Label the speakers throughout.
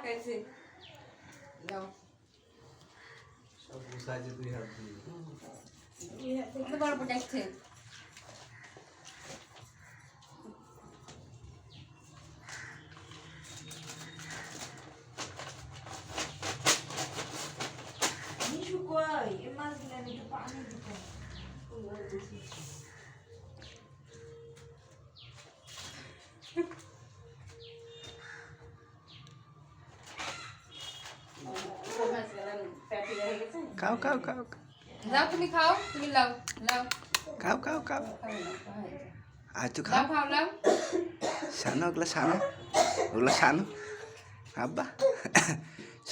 Speaker 1: कैसे जाओ
Speaker 2: सब गुसाइছে দুই হাত দিয়ে
Speaker 1: ये तो बड़ा प्रोटेक्ट है नीशु कोई ये मार दिया नहीं तो पानी दिखा
Speaker 3: খাও খাও খাও
Speaker 1: जाओ तुम्हें खाओ तुम्हें लाओ लाओ
Speaker 3: খাও খাও খাও আচ্ছা
Speaker 1: लाओ
Speaker 3: খাও
Speaker 1: खाओ लाओ
Speaker 3: সানো ওগুলা সানো ওগুলা সানো আব্বা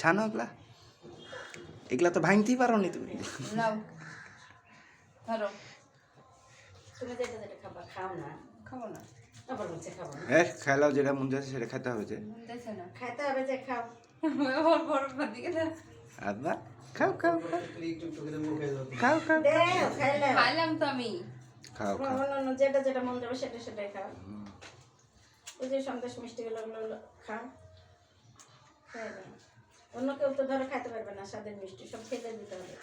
Speaker 3: সানো ওগুলা এগুলা তো ভাঙতেই পারো নি তুমি
Speaker 1: लाओ ধরো
Speaker 4: তুমি যেটা যেটা খাবা খাও না
Speaker 1: খাবো না
Speaker 4: আবার বলছে খাবো না
Speaker 3: হ্যাঁ খাইলাও যেটা মন যাচ্ছে সেটা খেতে হবে যে
Speaker 1: দেখছ না
Speaker 4: খাইতে হবে যে খাও
Speaker 1: ওর বড় দিকে না
Speaker 3: আব্বা খাও খাও খাও
Speaker 2: একটু একটু করে মুখে দাও
Speaker 3: খাও খাও
Speaker 4: দে খাইলে
Speaker 1: খাইলাম তো আমি
Speaker 3: খাও খাও
Speaker 4: অন্য যেটা যেটা মন যাবে সেটা সেটাই খাও ওই যে সন্দেশ মিষ্টি গুলো খাও খাইবে অন্য কেউ তো ধরো খাইতে পারবে না স্বাদের মিষ্টি সব খেতে দিতে হবে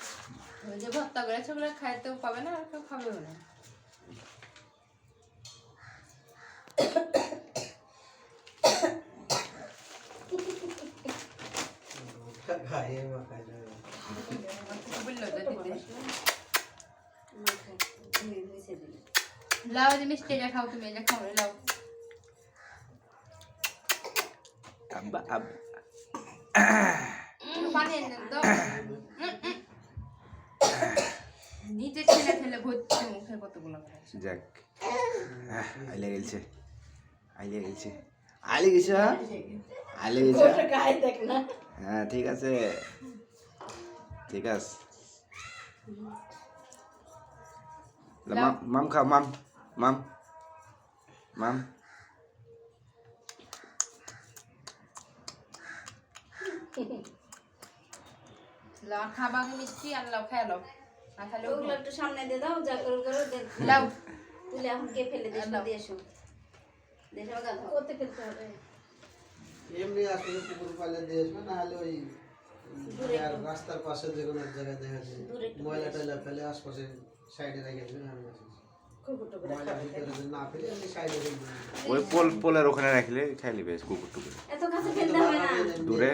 Speaker 1: ওই যে ভর্তা করে সেগুলো খাইতেও পাবে না আর কেউ খাবেও না
Speaker 2: খাইয়ে বা খাইলে
Speaker 1: বললো তো দিতে
Speaker 4: মিশে দিলে
Speaker 1: লাও যে মিষ্টি এটা খাও তুমি এটা খাও লাও
Speaker 3: আব্বা আব্বা
Speaker 1: পানি এনে দাও নিচে ঠেলে ঠেলে ভর্তি মুখে কতগুলো
Speaker 3: যাক আইলে গেছে আইলে গেছে আইলে গেছে আইলে গেছে
Speaker 4: ওটা গায়ে দেখ না
Speaker 3: হ্যাঁ ঠিক আছে ঠিক আছে মাম মাম খাও মাম মাম মাম
Speaker 1: লাও খাবা মিষ্টি আর লাও খাই লাও না খালে
Speaker 4: ওগুলো একটু সামনে দিয়ে দাও যা করে করে
Speaker 1: লাও
Speaker 4: তুলে এখন কে ফেলে দিস দিয়ে এসো দেখো গাধা করতে ফেলতে হবে
Speaker 2: এমনি আসলে পুকুর পালে দিয়ে আসবে না হলে ওই আর রাস্তার পাশে যে কোনো এক জায়গায় দেখা যায় ময়লা টয়লা ফেলে আশপাশে সাইডে রেখে দেবেন আমি
Speaker 4: কুকুর টুকুর
Speaker 2: ময়লা ভিতরে যদি না ফেলে আমি সাইডে রেখে দেবেন
Speaker 3: ওই পোলের ওখানে রাখলে খাইলি বেশ কুকুর টুকুর
Speaker 4: এত কাছে ফেলতে হবে না
Speaker 3: দূরে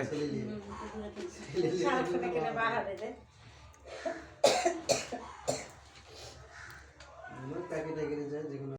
Speaker 4: সারাক্ষণ এখানে বাহারে দে
Speaker 2: প্যাকেটে গেলে যায় যেগুলো